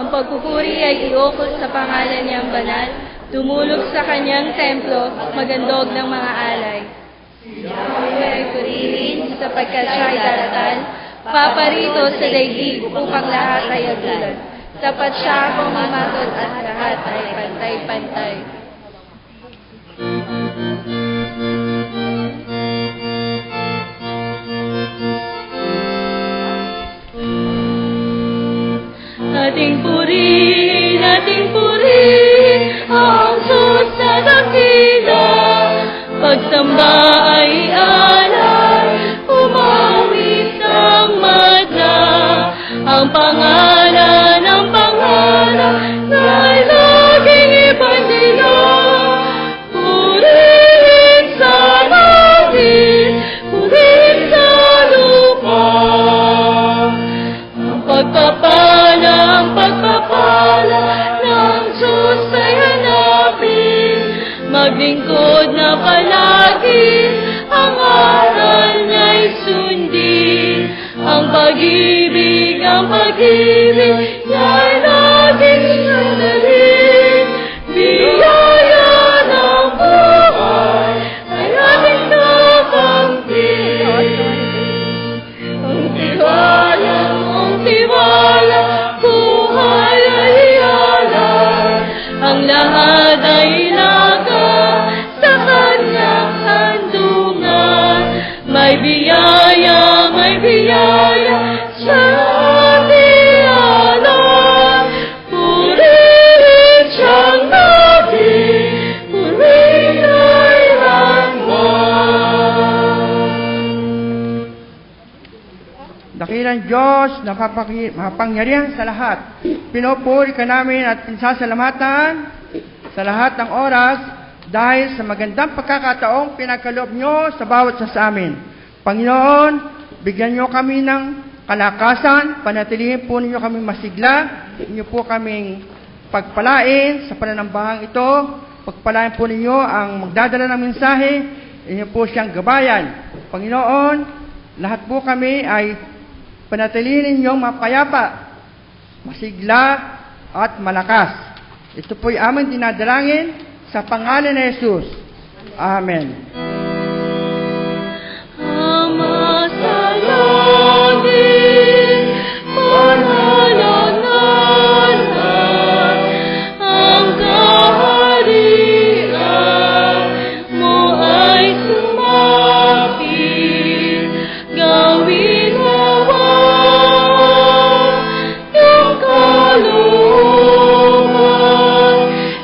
Ang pagpupuri ay iukol sa pangalan niyang banal, tumulog sa kanyang templo, magandog ng mga alay. Yahweh ay purihin sapagkat siya ay daratal, paparito sa daigdig upang lahat ay agulan. Sapat siya kung mamatod at lahat ay pantay-pantay. Ating purihin ang Diyos na dakila. Pagsamba ay alay, umawit ang madla. Ang pangalan na'y laging ipandila. Purihin sa langit, purihin sa lupa. Ang pagpapala ng Diyos ay hanapin, maglingkod na palagi, ang aral niya'y sundin. Ang pag-ibig niya'y laging sundin. Biyaya ng buhay ay ating kakamtin. Ang tiwala, buhay ay alay, ang lahat ay ilaga sa kanyang handungan. May biyaya siya ating alay. Purihin siyang naging, purihin ay Dakilang Diyos na mapangyarihan sa lahat, pinupuri ka namin at pinsasalamatan sa lahat ng oras dahil sa magandang pagkakataong pinagkaloob nyo sa bawat sa amin. Panginoon, bigyan nyo kami ng kalakasan, panatilihin po ninyo kami masigla, inyo po kaming pagpalain sa pananambahang ito, pagpalain po ninyo ang magdadala ng mensahe, inyo po siyang gabayan. Panginoon, lahat po kami ay panatilihin ninyong mapayapa, masigla at malakas. Ito po'y aming dinadalangin sa pangalan ni Jesus. Amen. Ama sa langit, panalangin ang kaharian mo ay sumapit. Gawin nawa yung kalooban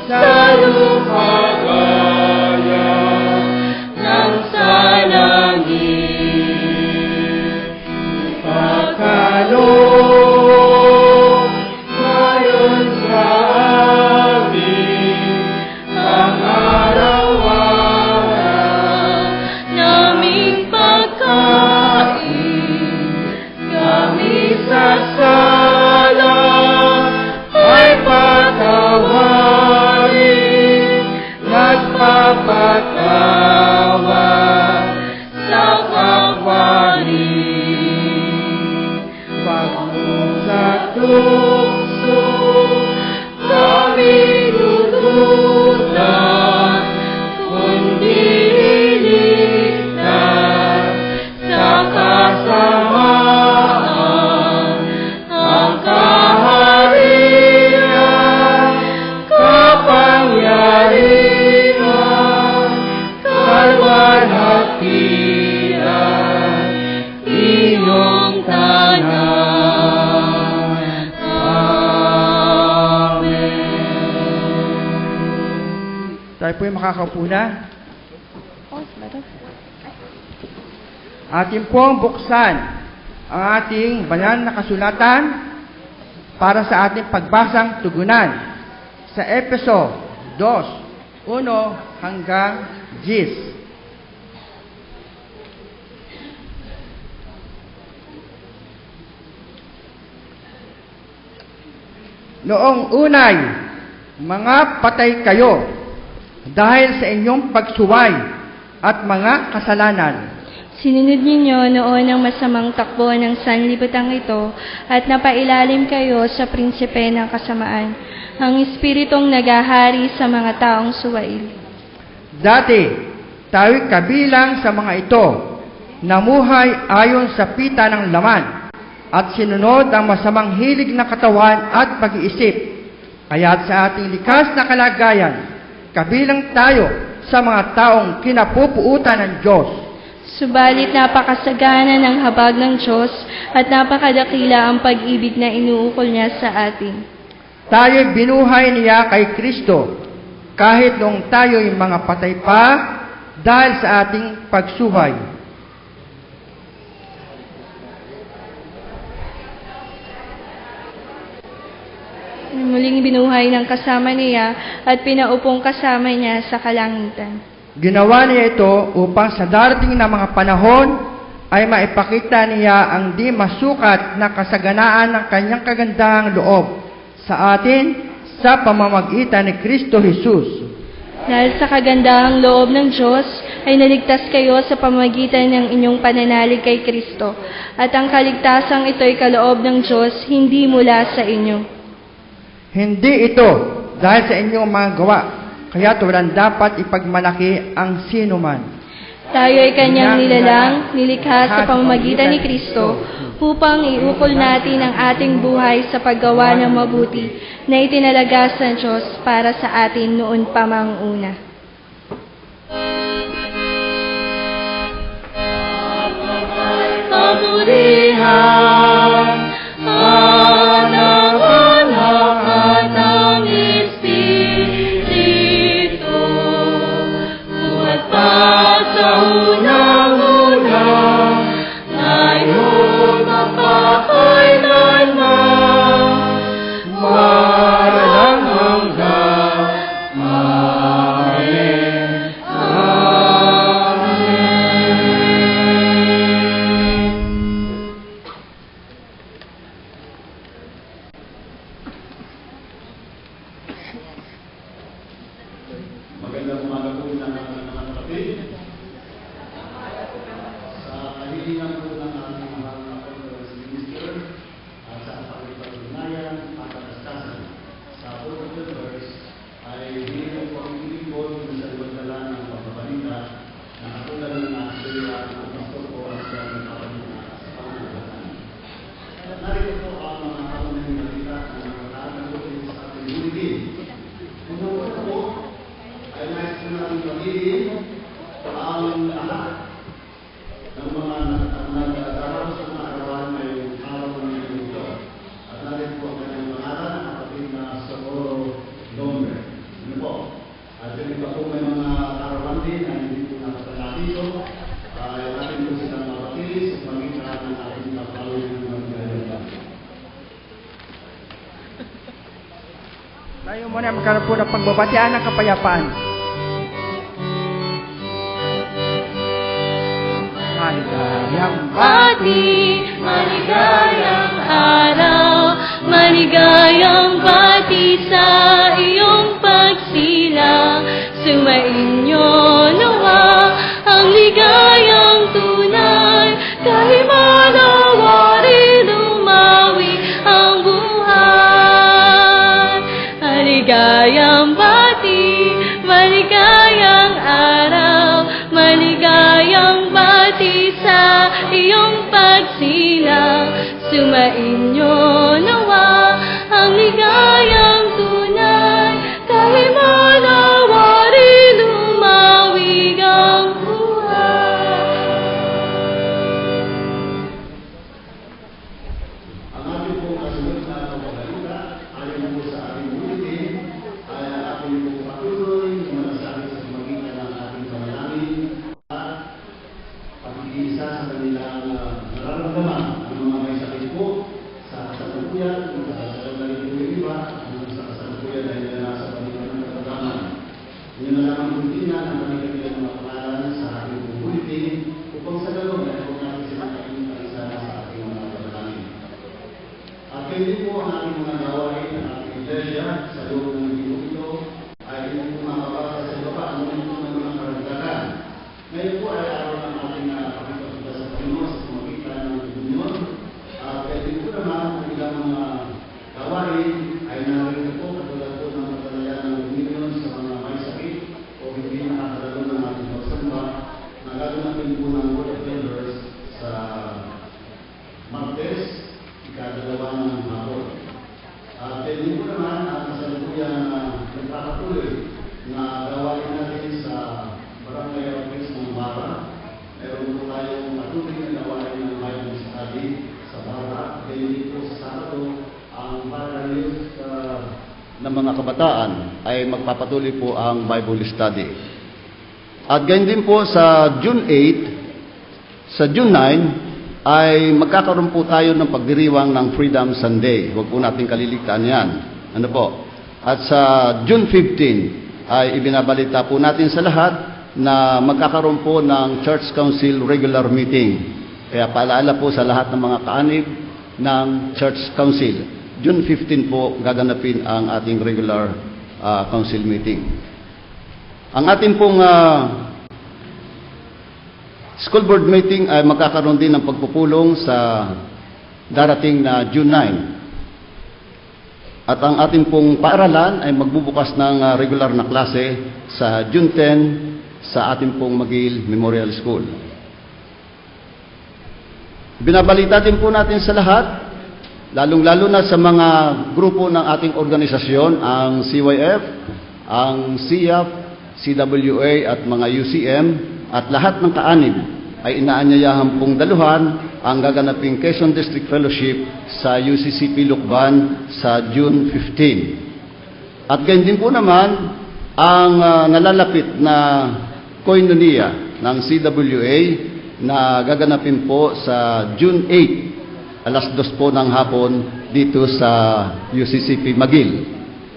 sa lupa gaya ng sa langit. Pagkaloob ngayon sa amin ang araw-araw Naming pagkain, kami sasala ay patawarin, nagpapatawa sa kapwanin. Pagod sa tukso kami dududan, kundi iligtas sa kasamaan ang kaharian, kapangyarihan, kalwalhatian, inyong tanan. Amen. Tayo po'y makakaupo na. Atin pong buksan ang ating banal na kasulatan para sa ating pagbasang tugunan sa Efeso 2:1 hanggang 10. Noong unay, mga patay kayo dahil sa inyong pagsuway at mga kasalanan. Sinunod ninyo noon ang masamang takbo ng sanlibutan ito at napailalim kayo sa prinsipe ng kasamaan, ang espiritong nagahari sa mga taong suwail. Dati, tayo'y kabilang sa mga ito, namuhay ayon sa pita ng laman, at sinunod ang masamang hilig ng katawan at pag-iisip. Kaya't sa ating likas na kalagayan, kabilang tayo sa mga taong kinapupuutan ng Diyos. Subalit napakasagana ng habag ng Diyos at napakadakila ang pag-ibig na inuukol niya sa atin. Tayo'y binuhay niya kay Kristo, kahit noong tayo'y mga patay pa dahil sa ating pagsuhay. Muling binuhay ng kasama niya at pinaupong kasama niya sa kalangitan. Ginawa niya ito upang sa darating na mga panahon ay maipakita niya ang di masukat na kasaganaan ng kanyang kagandahang loob sa atin sa pamamagitan ni Kristo Jesus. Dahil sa kagandahang loob ng Diyos ay naligtas kayo sa pamamagitan ng inyong pananalig kay Kristo, at ang kaligtasang ito'y kaloob ng Diyos, hindi mula sa inyo. Hindi ito dahil sa inyong mga gawa, kaya walang dapat ipagmalaki ang sino man. Tayo ay kanyang nilalang, nilikha sa pamamagitan ni Kristo, upang iukol natin ang ating buhay sa paggawa ng mabuti na itinalagas ng Diyos para sa atin noon pa mang una. Pagpurihan ang anak at ang Espiritu, buhat pa sa unang-unang, ngayon mapakailanman, walang hanggan. Amen. Amen. Magandang umaga po ng mga kapatid. Sa kahilingan po ng ating mahal na conference minister at sa pagpapatunayan at katastasan sa Board of Elders ay hindi po ang ilipon sa iwagdala ng pagpabalita na katulad ng nakasira ng pastor po at sa nagpabalita sa pangalagaan. Narito po ang mga kaunang balita na nakakatuloy sa ating bulitin. Unang po ay nais ko natin pagiging ang lahat ng mga nag-aaral sa mga arawan ngayong araw ng ito. At natin po ang kanyang pangalan, ang kapatid na Socorro Lomber. Ano po? At yun pa po may mga arawan din na hindi po nakatala dito. Ay natin po silang mapatili sa pangitahan ng ating kapaloy ng magkailan. Tayo muna magkaroon po ng pagbabatian ng kapayapaan. Maligayang Bati, maligayang araw, maligayang bati sa iyong pagsilang. Sumainyo nawa ang ligayang tunay, dahil manawari lumawi ang buhay. Maligayang bati, maligayang araw, maligayang bati sa iyong pagsilang. Sumainyo nawa ang ligayang tunay, dahil manawari lumawig ang buhay. Ang ating pong kasunod na pagbalita ayon po sa ating bulitin ay ang ating pong patuloy na masasabi sa pamagitan ng ating panalangin at pag-iisa sa kanilang nararamdaman ang mga may sakit po sa kasalukuyan, sa kasalukuyan po yung iba, sa kasalukuyan dahil na nasa palitan ng katataman. Yun na lamang kuntinan ang kanilang mga pangalan sa ating pong bulitin upang sa ganoon ay huwag natin sila isa sa ating mga panalangin. At hindi po ang ating mga gawain ng ating iglesia sa loob ng linggo ito ay hindi po makabasa sa baba ang mga karagdagan. Ngayon po ay araw ng ating na gawain natin sa Barangay Office ng Bara. Meron po tayong patuloy na gawain ng Bible study sa Bara. Ganyan din po sa Sabado, ang Bara Youth ng mga kabataan ay magpapatuloy po ang Bible study. At ganyan din po sa June 8, sa June 9, ay magkakaroon po tayo ng pagdiriwang ng Freedom Sunday. Huwag po natin kaliligtaan yan. Ano po? At sa June 15, ay ibinabalita po natin sa lahat na magkakaroon po ng Church Council regular meeting. Kaya paalala po sa lahat ng mga kaanib ng Church Council. June 15 po gaganapin ang ating regular council meeting. Ang ating pong school board meeting ay magkakaroon din ng pagpupulong sa darating na June 9. At ang ating pong paaralan ay magbubukas ng regular na klase sa June 10 sa ating pong Magil Memorial School. Binabalita din po natin sa lahat, lalong-lalo na sa mga grupo ng ating organisasyon, ang CYF, ang CIAF, CWA at mga UCM, at lahat ng kaanib ay inaanyayahan pong daluhan ang gaganaping Quezon District Fellowship sa UCCP Lukban sa June 15. At ganyan din po naman ang nalalapit na koinonia ng CWA na gaganapin po sa June 8, alas 2 po ng hapon dito sa UCCP Magil.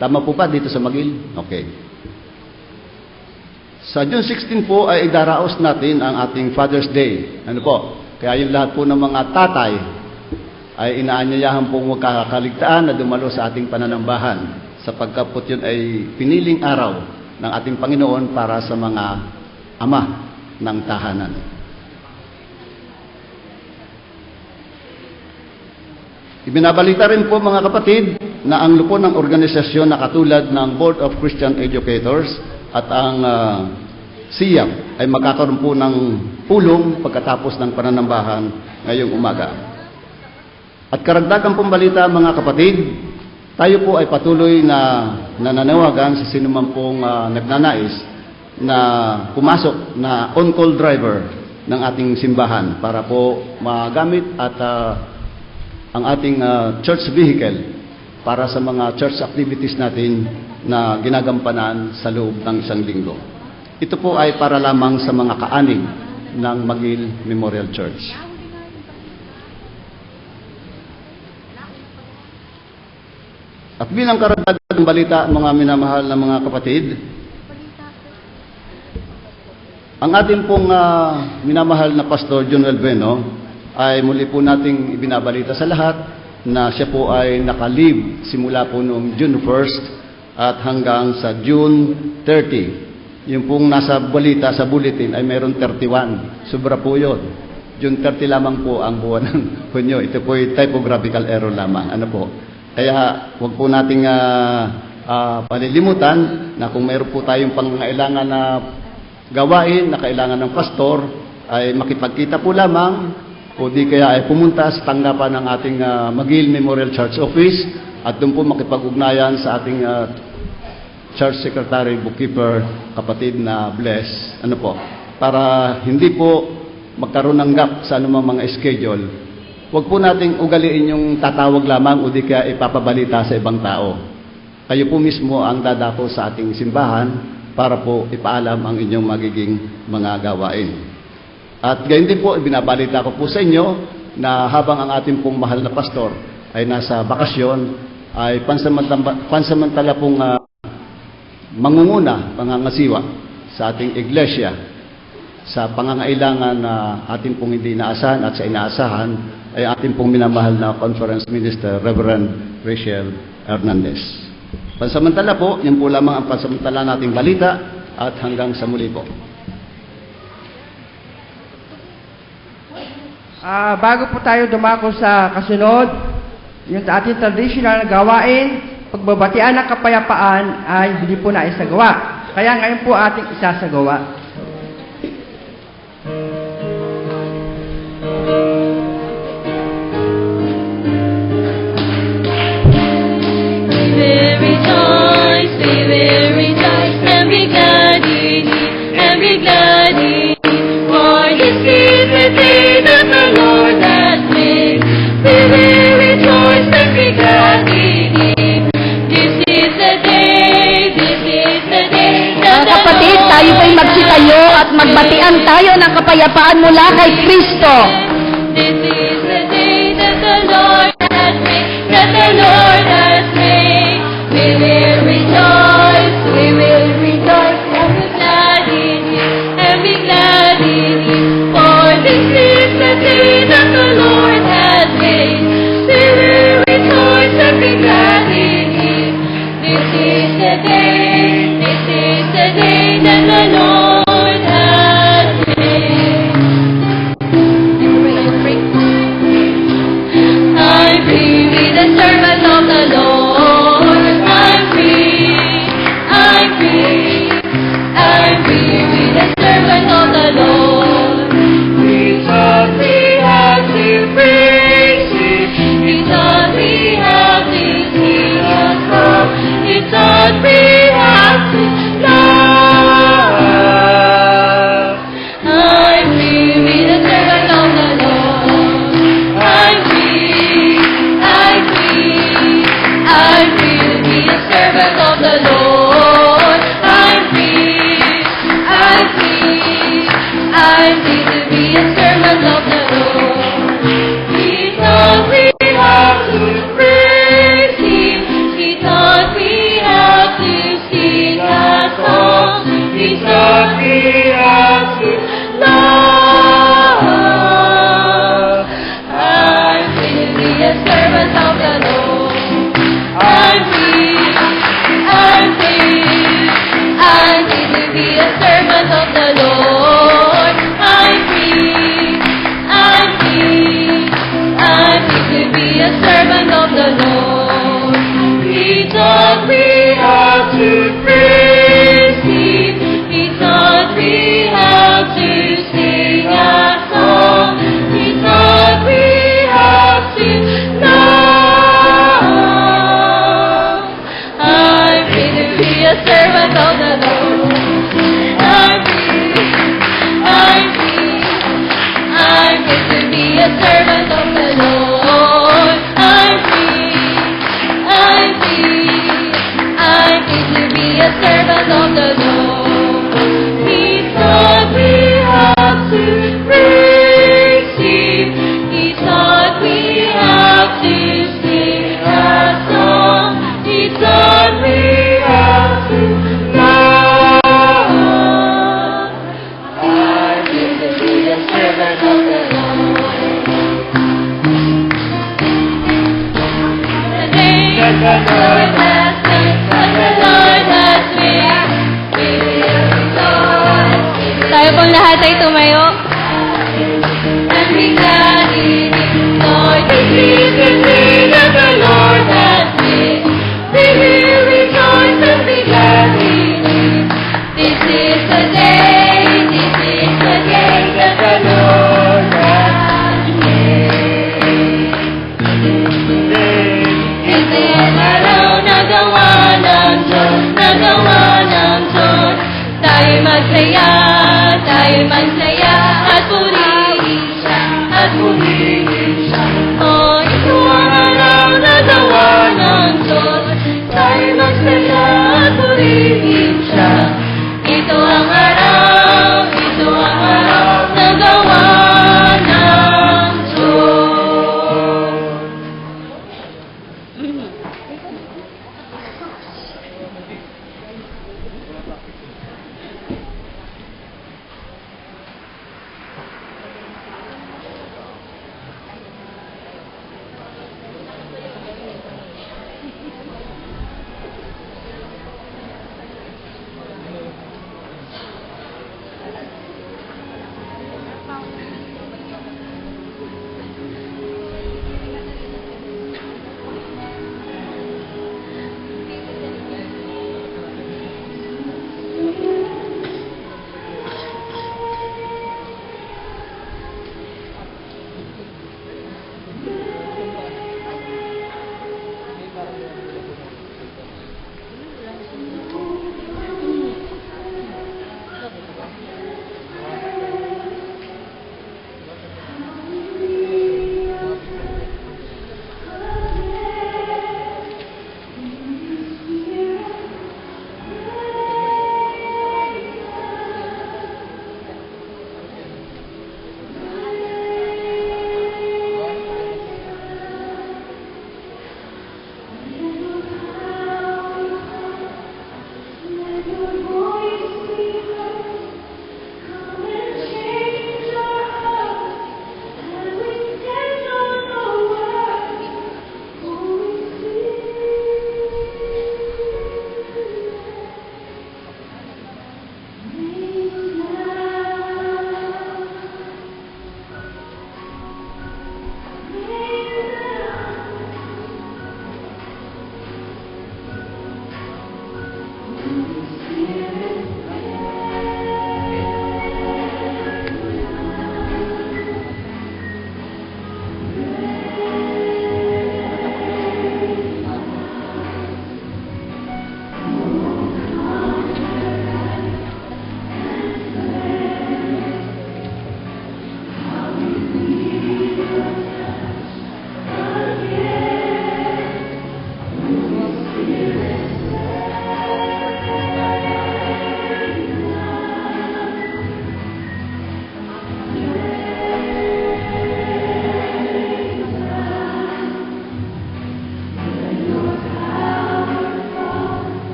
Tama po ba dito sa Magil? Okay. Sa June 16 po ay idaraos natin ang ating Father's Day. Ano po? Kaya yung lahat po ng mga tatay ay inaanyayahan pong magkakaligtaan na dumalo sa ating pananambahan sapagkat po yun ay piniling araw ng ating Panginoon para sa mga ama ng tahanan. Ibinabalita rin po mga kapatid na ang lupo ng organisasyon na katulad ng Board of Christian Educators at ang SIAP ay magkakaroon po ng pulong pagkatapos ng pananambahan ngayong umaga. At karagdagang pong balita mga kapatid, tayo po ay patuloy na nananawagan sa sinuman pong nagnanais na pumasok na on-call driver ng ating simbahan para po magamit at ang ating church vehicle para sa mga church activities natin na ginagampanan sa loob ng isang linggo. Ito po ay para lamang sa mga kaaning ng Magil Memorial Church. At bilang karagdagang balita, mga minamahal na mga kapatid, ang ating pong minamahal na Pastor John Albeno ay muli po nating ibinabalita sa lahat na siya po ay nakalib simula po noong June 1st at hanggang sa June 30. Yung pong nasa balita sa bulletin ay meron 31. Sobra po yun. June 30 lamang po ang buwan ng Hunyo. Ito po ay typographical error lamang. Ano po? Kaya huwag po nating palilimutan na kung meron po tayong pangangailangan na gawain na kailangan ng pastor ay makipagkita po lamang o di kaya ay pumunta sa tanggapan ng ating Magil Memorial Church Office at doon po makipag-ugnayan sa ating Church Secretary, Bookkeeper, kapatid na Bless, ano po, para hindi po magkaroon ng gap sa anumang mga schedule. Huwag po nating ugaliin yung tatawag lamang o di kaya ipapabalita sa ibang tao. Kayo po mismo ang dadako sa ating simbahan para po ipaalam ang inyong magiging mga gawain. At gayon din po, binabalita ko po sa inyo na habang ang ating pong mahal na pastor ay nasa bakasyon, ay pansamantala pong mangunguna, pangangasiwa sa ating iglesia sa pangangailangan na ating pong hindi inaasahan at sa inaasahan ay ating pong minamahal na Conference Minister, Reverend Rachel Hernandez. Pansamantala po, yan po lamang ang pansamantala nating balita at hanggang sa muli po. Bago po tayo dumako sa kasunod, yung ating traditional na gawain, pagbabatian ng kapayapaan ay hindi po naisagawa. Kaya ngayon po ating isasagawa. We will rejoice, and be kapayapaan mula kay Kristo. This is the day that the Lord has made, that the Lord has made. We will rejoice and be glad in Him, and be glad in Him. For this is the day that the Lord has made. We will rejoice and be glad in Him. This is the day that the Lord has made. I'm free, be the servant of the Lord. I'm free, I'm free, I'm free, be the servant of the Lord. We thought we had to praise Him, we thought we had to sing a song, we thought we had to love. I'm free, be the servant of the Lord. I'm free, I'm free, I'm free to be a servant of the Lord. I'm free, I'm free, I'm free to be a servant of the Lord. He thought we had to praise Him, He thought we had to sing a song, He thought we had to love. I'm free to be a servant of the Lord. I'm free, I'm free, I'm free to be a servant of the Lord. I'm free, I'm free, I'm free to be a servant of the Lord. He thought we had to praise Him, He thought we had to sing a song, He thought we had to love. I'm free to be a servant of the Lord. I'm free, I'm free, I'm free to be a servant of the Lord. I'm free, I'm free, I'm free to be a servant of the Lord. He thought we had to praise Him, He thought we had to sing a song, He thought we had to love. I'm free to be a servant of the Lord. The day that the Lord has made, that the Lord has made, we will rejoice. Tayo pong lahat ay tumayo. And be glad in Him, Lord. This is the day that the Lord has made. We will rejoice and be glad in Him. This is the day that the Lord has made. Ito ang araw na gawa ng Diyos, na gawa ng Diyos. Tayo'y magsaya at purihin Siya, at purihin Siya. Oh, ito ang araw na gawa ng Diyos. Tayo'y magsaya at purihin Siya. Ito ang araw na gawa ng Diyos.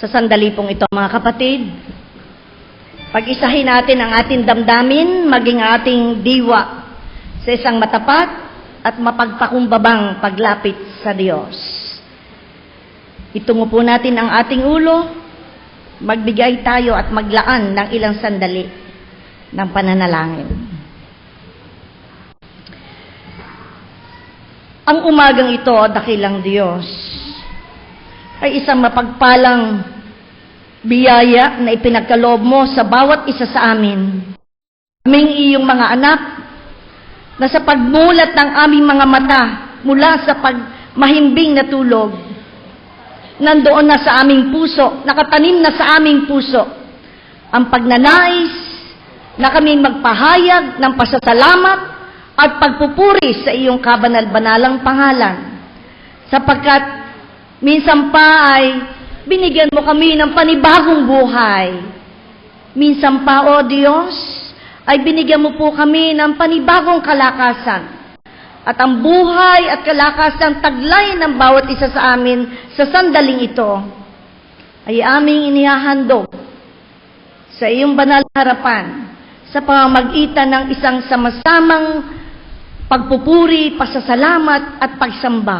Sa sandali pong ito, mga kapatid, pag-isahin natin ang ating damdamin, maging ating diwa sa isang matapat at mapagpakumbabang paglapit sa Diyos. Itungo po natin ang ating ulo, magbigay tayo at maglaan ng ilang sandali ng pananalangin. Ang umagang ito, dakilang Diyos, ay isang mapagpalang biyaya na ipinagkaloob mo sa bawat isa sa amin. Aming iyong mga anak, na sa pagmulat ng aming mga mata mula sa pagmahimbing na tulog, nandoon na sa aming puso, nakatanim na sa aming puso, ang pagnanais na kami magpahayag ng pasasalamat at pagpupuri sa iyong kabanal-banalang pangalan. Sapagkat minsan pa ay binigyan mo kami ng panibagong buhay. Minsan pa, O Diyos, ay binigyan mo po kami ng panibagong kalakasan. At ang buhay at kalakasan taglay ng bawat isa sa amin sa sandaling ito ay aming inihahandog sa iyong banal na harapan sa pamamagitan ng isang sama-samang pagpupuri, pasasalamat at pagsamba.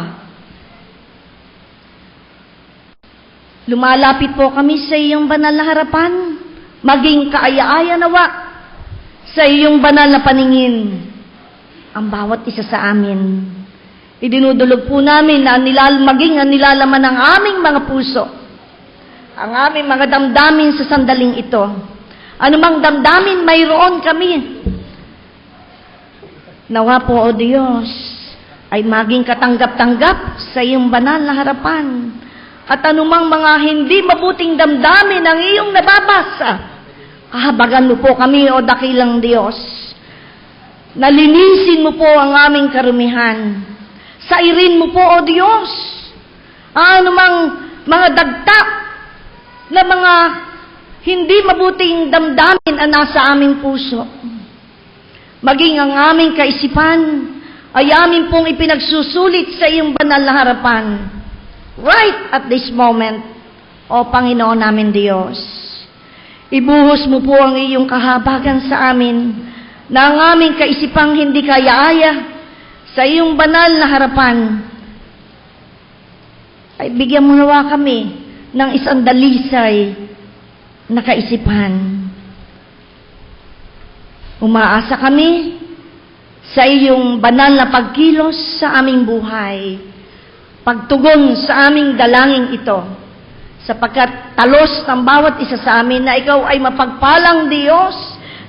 Lumalapit po kami sa iyong banal na harapan, maging kaaya-aya nawa sa iyong banal na paningin ang bawat isa sa amin. Idinudulog po namin na maging ang nilalaman ng aming mga puso, ang aming mga damdamin sa sandaling ito. Anumang damdamin, mayroon kami. Nawa po, O Diyos, ay maging katanggap-tanggap sa iyong banal na harapan. At anumang mga hindi mabuting damdamin ang iyong nababasa, habagan mo po kami, O dakilang Diyos. Nalinisin mo po ang aming karumihan. Sairin mo po, O Diyos, anumang mga dagta na mga hindi mabuting damdamin ang nasa aming puso. Maging ang aming kaisipan ay amin pong ipinagsusulit sa iyong banal na harapan. Right at this moment, O Panginoon namin Diyos, ibuhos mo po ang iyong kahabagan sa amin na ang aming kaisipang hindi kaya-aya sa iyong banal na harapan. Ay bigyan mo nawa kami ng isang dalisay na kaisipan. Umaasa kami sa iyong banal na pagkilos sa aming buhay, pagtugon sa aming dalangin ito, sapagkat talos ng bawat isa sa amin na ikaw ay mapagpalang Diyos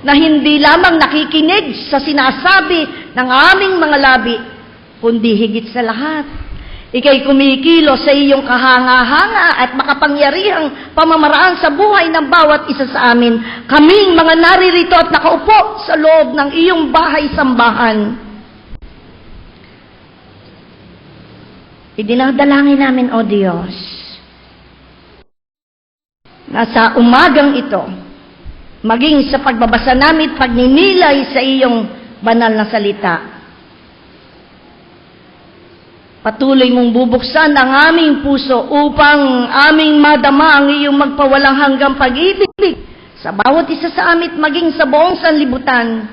na hindi lamang nakikinig sa sinasabi ng aming mga labi, kundi higit sa lahat, ika'y kumikilo sa iyong kahanga-hanga at makapangyarihang pamamaraan sa buhay ng bawat isa sa amin. Kaming mga naririto at nakaupo sa loob ng iyong bahay-sambahan. Idinadalangin namin, O Diyos, na sa umagang ito, maging sa pagbabasa namin, pagninilay sa iyong banal na salita, patuloy mong bubuksan ang aming puso upang aming madama ang iyong magpawalang hanggang pag-ibig sa bawat isa sa amin, maging sa buong sanlibutan.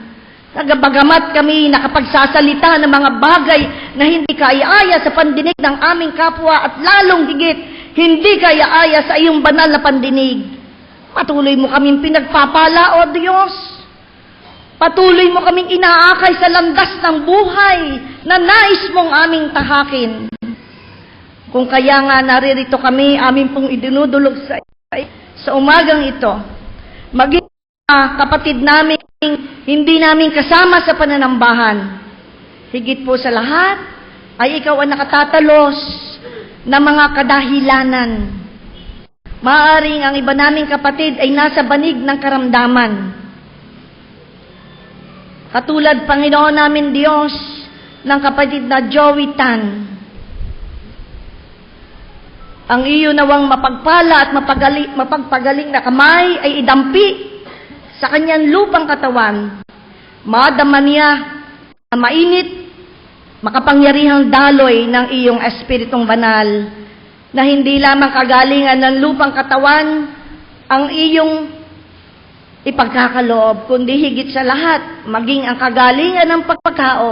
Nagabagamat kami nakapagsasalita ng mga bagay na hindi kaya-aya sa pandinig ng aming kapwa at lalong higit, hindi kaya-aya sa iyong banal na pandinig. Patuloy mo kaming pinagpapala, O Diyos. Patuloy mo kaming inaakay sa landas ng buhay na nais mong aming tahakin. Kung kaya nga naririto kami, amin pong idinudulog sa umagang ito, maging kapatid namin, hindi namin kasama sa pananambahan. Higit po sa lahat, ay ikaw ang nakatatalos na mga kadahilanan. Maaaring ang iba naming kapatid ay nasa banig ng karamdaman. Katulad, Panginoon namin Diyos, ng kapatid na Joey Tan. Ang iyo nawang mapagpala at mapagpagaling na kamay ay idampi sa kanyang lupang katawan. Madama niya ang mainit, makapangyarihang daloy ng iyong Espiritong Banal na hindi lamang kagalingan ng lupang katawan ang iyong ipagkakaloob, kundi higit sa lahat, maging ang kagalingan ng pagpagkao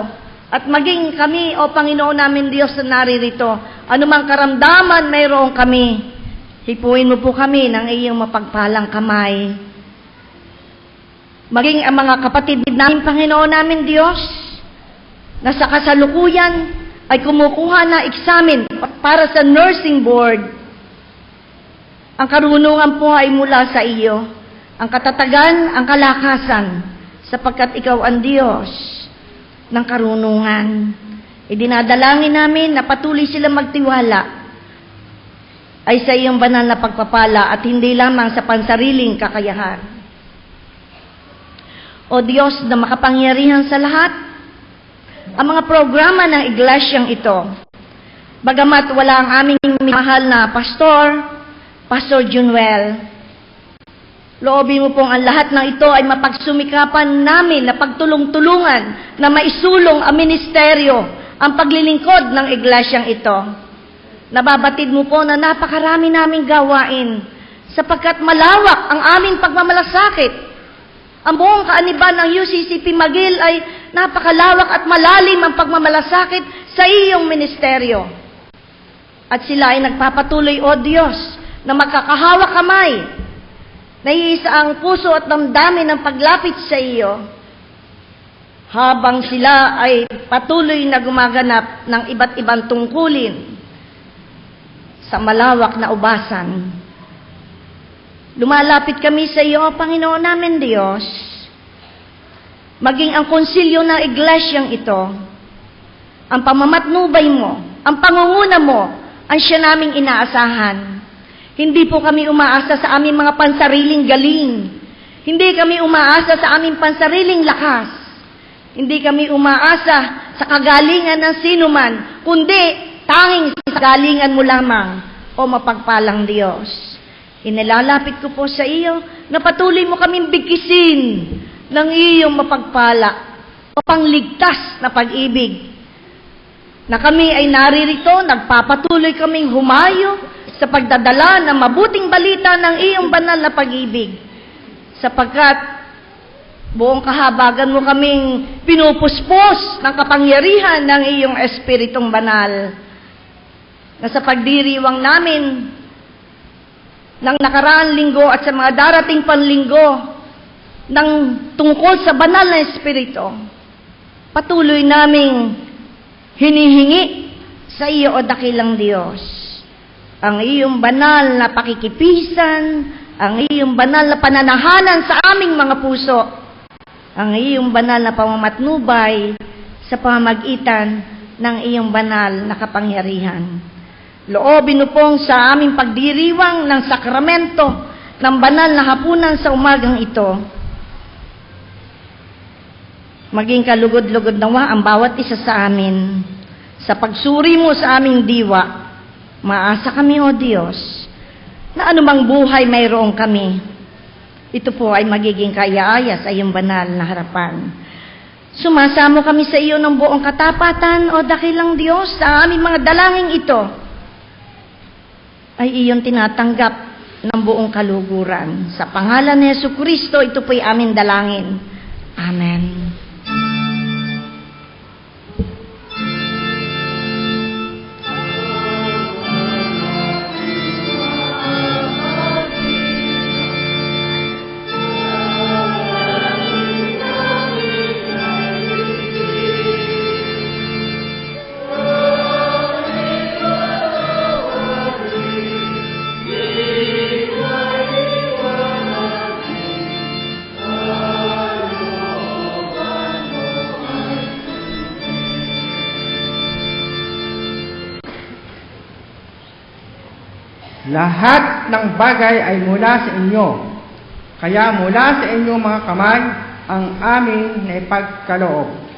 at maging kami, O Panginoon namin Diyos na naririto, anumang karamdaman mayroon kami, hipuin mo po kami ng iyong mapagpalang kamay. Maging ang mga kapatid namin, Panginoon namin Diyos, na sa kasalukuyan ay kumukuha na examen para sa nursing board. Ang karunungan po ay mula sa iyo, ang katatagan, ang kalakasan, sapagkat ikaw ang Diyos ng karunungan. Idinadalangin namin na patuloy silang magtiwala ay sa iyong banal na pagpapala at hindi lamang sa pansariling kakayahan. O Diyos na makapangyarihan sa lahat, ang mga programa ng iglesyang ito, bagamat wala ang aming mahal na Pastor Junuel, loobin mo pong ang lahat ng ito ay mapagsumikapan namin na pagtulong-tulungan na maisulong ang ministeryo, ang paglilingkod ng iglesyang ito. Nababatid mo po na napakarami naming gawain sapagkat malawak ang aming pagmamalasakit. Ang buong kaaniban ng UCCP Magil ay napakalawak at malalim ang pagmamalasakit sa iyong ministeryo. At sila ay nagpapatuloy, O Diyos, na magkakahawak kamay, naiisa ang puso at damdamin ng paglapit sa iyo, habang sila ay patuloy na gumaganap ng iba't ibang tungkulin sa malawak na ubasan. Lumalapit kami sa iyo, Panginoon namin Diyos, maging ang konsilyo ng iglesyang ito, ang pamamatnubay mo, ang pangunguna mo, ang siya naming inaasahan. Hindi po kami umaasa sa aming mga pansariling galing. Hindi kami umaasa sa aming pansariling lakas. Hindi kami umaasa sa kagalingan ng sinuman, kundi tanging sa kagalingan mo lamang, O mapagpalang Diyos. Inilalapit ko po sa iyo na patuloy mo kaming bigkisin ng iyong mapagpala o pangligtas na pag-ibig. Na kami ay naririto, nagpapatuloy kaming humayo sa pagdadala ng mabuting balita ng iyong banal na pag-ibig. Sapagkat buong kahabagan mo kaming pinupuspos ng kapangyarihan ng iyong Espiritong Banal. Na sa pagdiriwang namin ng nakaraang linggo at sa mga darating panlinggo ng tungkol sa banal na Espiritu, patuloy naming hinihingi sa iyo, O dakilang Diyos, ang iyong banal na pakikipisan, ang iyong banal na pananahanan sa aming mga puso, ang iyong banal na pamamatnubay sa pamamagitan ng iyong banal na kapangyarihan. Loobin mo pong sa aming pagdiriwang ng sakramento ng banal na hapunan sa umagang ito, maging kalugod-lugod nawa ang bawat isa sa amin. Sa pagsuri mo sa aming diwa, maasa kami, O Diyos, na anumang buhay mayroong kami, ito po ay magiging kaya-aya sa iyong banal na harapan. Sumasamo kami sa iyo ng buong katapatan, O dakilang Diyos, sa aming mga dalangin ito ay iyong tinatanggap ng buong kaluguran. Sa pangalan ni Jesucristo, ito po'y aming dalangin. Amen. Lahat ng bagay ay mula sa inyo, kaya mula sa inyong mga kamay ang aming naipagkaloob.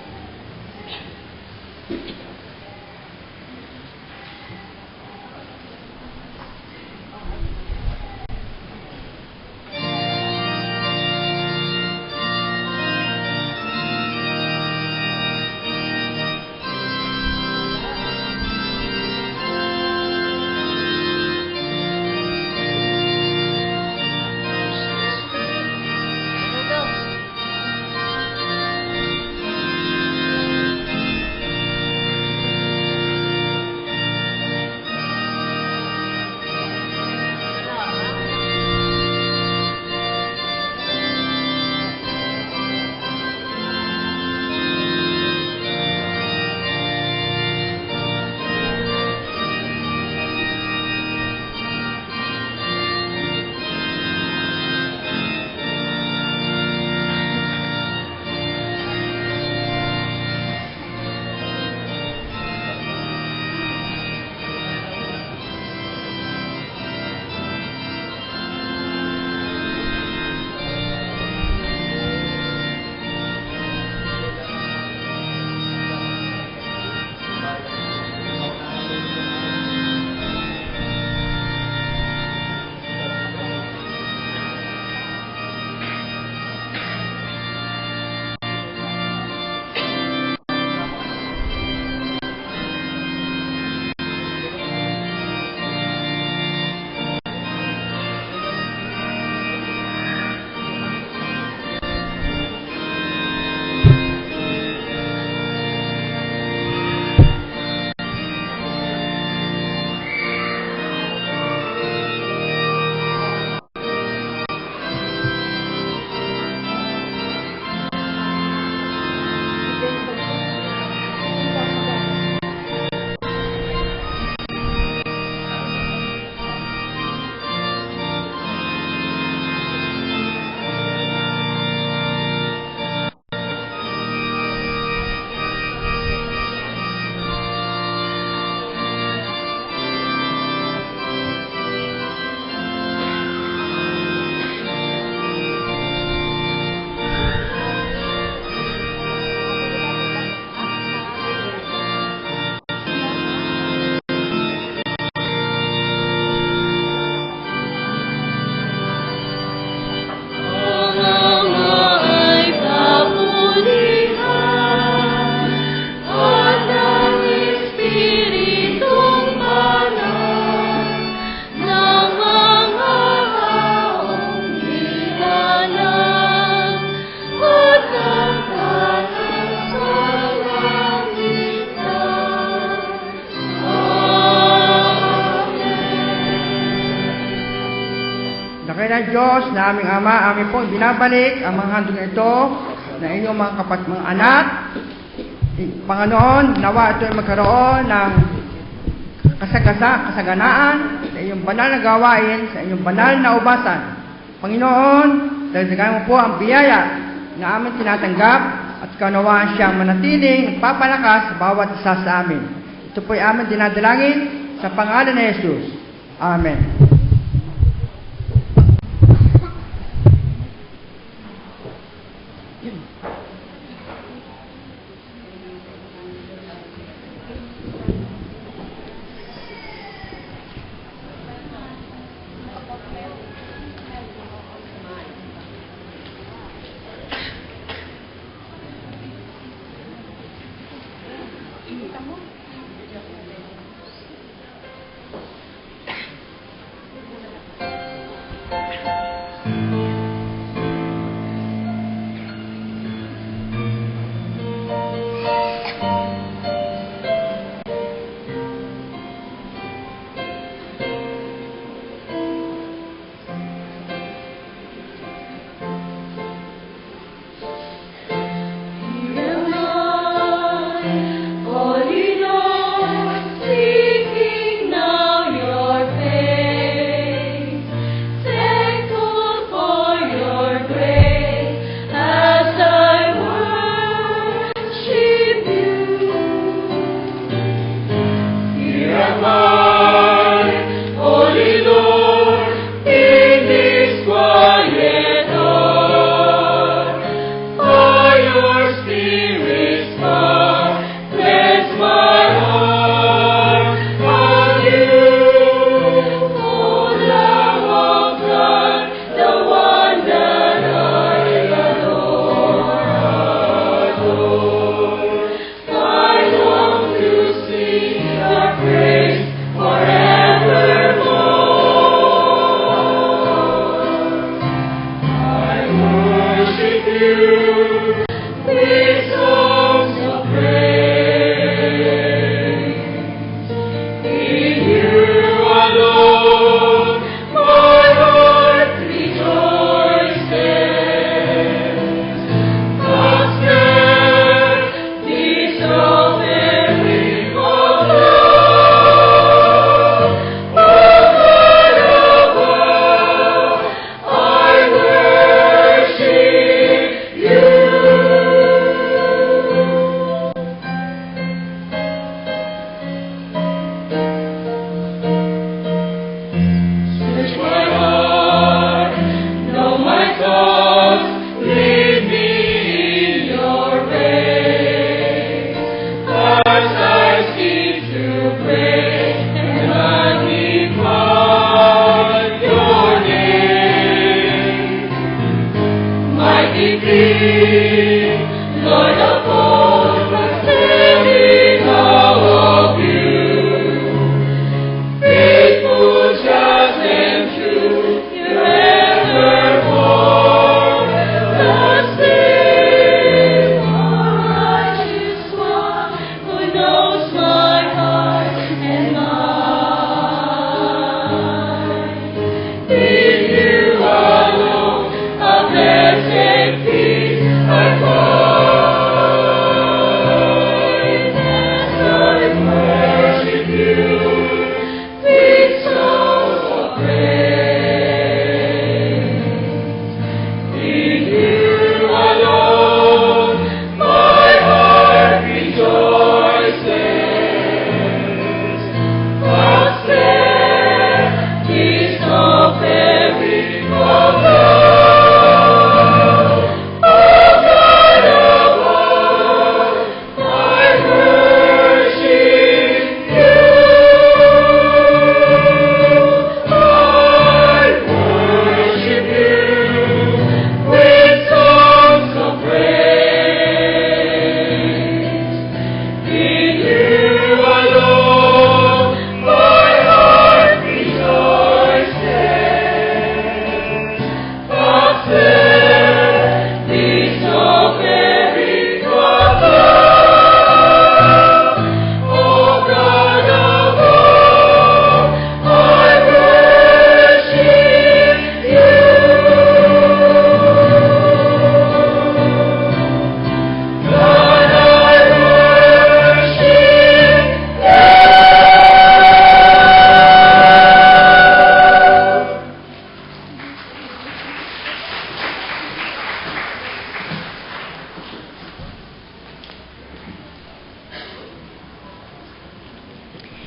Dakilang Diyos na aming Ama, amin pong binabalik ang mga handog na ito na inyong mga anak. Panginoon, nawa ito ay magkaroon ng kasaganaan sa inyong banal na gawain, sa inyong banal na ubasan. Panginoon, dagdagan mo po ang biyaya na amin tinatanggap at kaunawaan siyang manatiling nagpapalakas sa bawat isa sa amin. Ito po ay amin dinadalangin sa pangalan ni Jesus. Amen.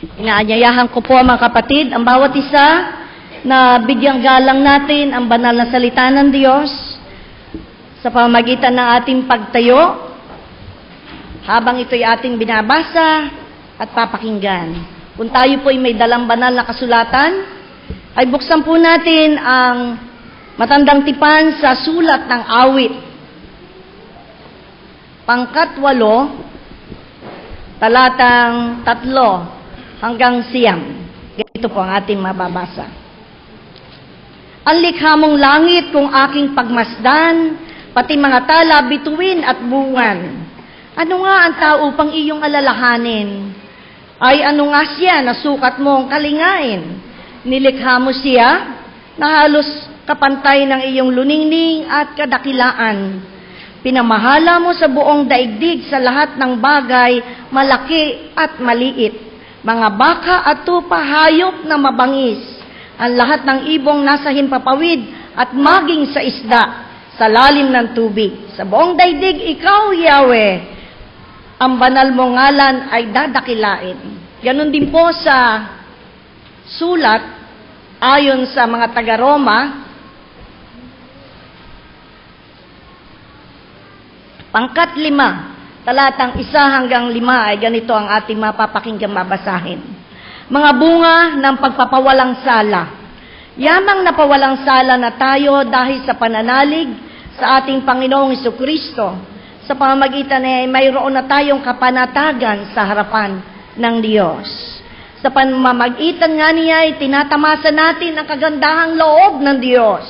Inaanyayahan ko po mga kapatid, ang bawat isa na bigyang galang natin ang banal na salita ng Diyos sa pamamagitan ng ating pagtayo habang ito'y ating binabasa at papakinggan. Kung tayo po'y may dalang banal na kasulatan, ay buksan po natin ang matandang tipan sa sulat ng awit. Pangkat 8, talatang 3 hanggang 9. Ganito po ang ating mababasa. Ang likha mong langit kung aking pagmasdan, pati mga tala, bituin at bungan. Ano nga ang tao upang iyong alalahanin? Ay ano nga siya na sukat mong kalingain? Nilikha mo siya na halos kapantay ng iyong luningning at kadakilaan. Pinamahala mo sa buong daigdig sa lahat ng bagay, malaki at maliit. Mga baka at tupa, hayop na mabangis. Ang lahat ng ibong nasa himpapawid at maging sa isda, sa lalim ng tubig. Sa buong daigdig, ikaw, Yahweh, ang banal mong ngalan ay dadakilain. Ganon din po sa sulat, ayon sa mga taga-Roma, pangkat 5, talatang 1 hanggang 5 ay ganito ang ating mapapakinggang mabasahin. Mga bunga ng pagpapawalang sala. Yamang napawalang sala na tayo dahil sa pananalig sa ating Panginoong Jesucristo. Sa pamamagitan ay mayroon na tayong kapanatagan sa harapan ng Diyos. Sa pamamagitan nga niya ay tinatamasa natin ang kagandahang loob ng Diyos.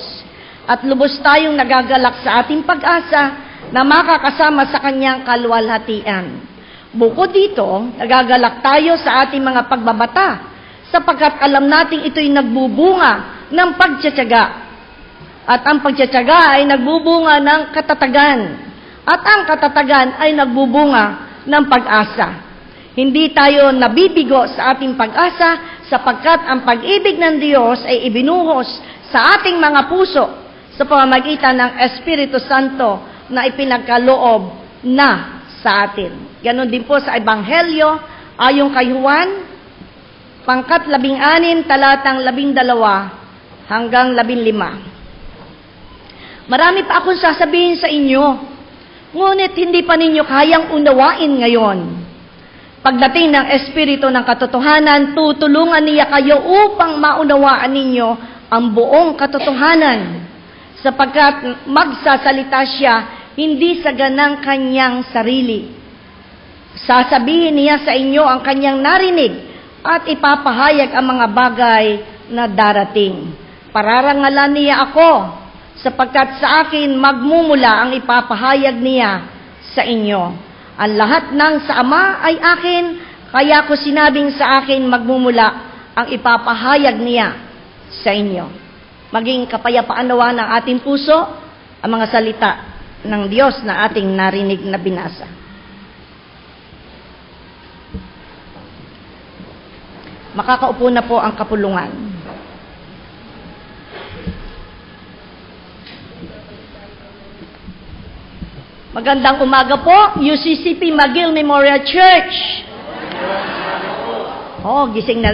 At lubos tayong nagagalak sa ating pag-asa na makakasama sa kanyang kaluwalhatian. Bukod dito, nagagalak tayo sa ating mga pagbabata sapagkat alam nating ito'y nagbubunga ng pagtsatsaga. At ang pagtsatsaga ay nagbubunga ng katatagan. At ang katatagan ay nagbubunga ng pag-asa. Hindi tayo nabibigo sa ating pag-asa sapagkat ang pag-ibig ng Diyos ay ibinuhos sa ating mga puso sa pamamagitan ng Espiritu Santo na ipinagkaloob na sa atin. Ganon din po sa Ebanghelyo, ayon kay Juan, pangkat 16, talatang 12 hanggang 15. Marami pa akong sasabihin sa inyo, ngunit hindi pa ninyo kayang unawain ngayon. Pagdating ng Espiritu ng katotohanan, tutulungan niya kayo upang maunawaan ninyo ang buong katotohanan, sapagkat magsasalita siya hindi sa ganang kanyang sarili. Sasabihin niya sa inyo ang kanyang narinig at ipapahayag ang mga bagay na darating. Pararangalan niya ako, sapagkat sa akin magmumula ang ipapahayag niya sa inyo. Ang lahat ng sa Ama ay akin, kaya ko sinabing sa akin magmumula ang ipapahayag niya sa inyo. Maging kapayapaan nawa ng ating puso ang mga salita ng Diyos na ating narinig na binasa. Makakaupo na po ang kapulungan. Magandang umaga po, UCCP McGill Memorial Church. Oh, gising na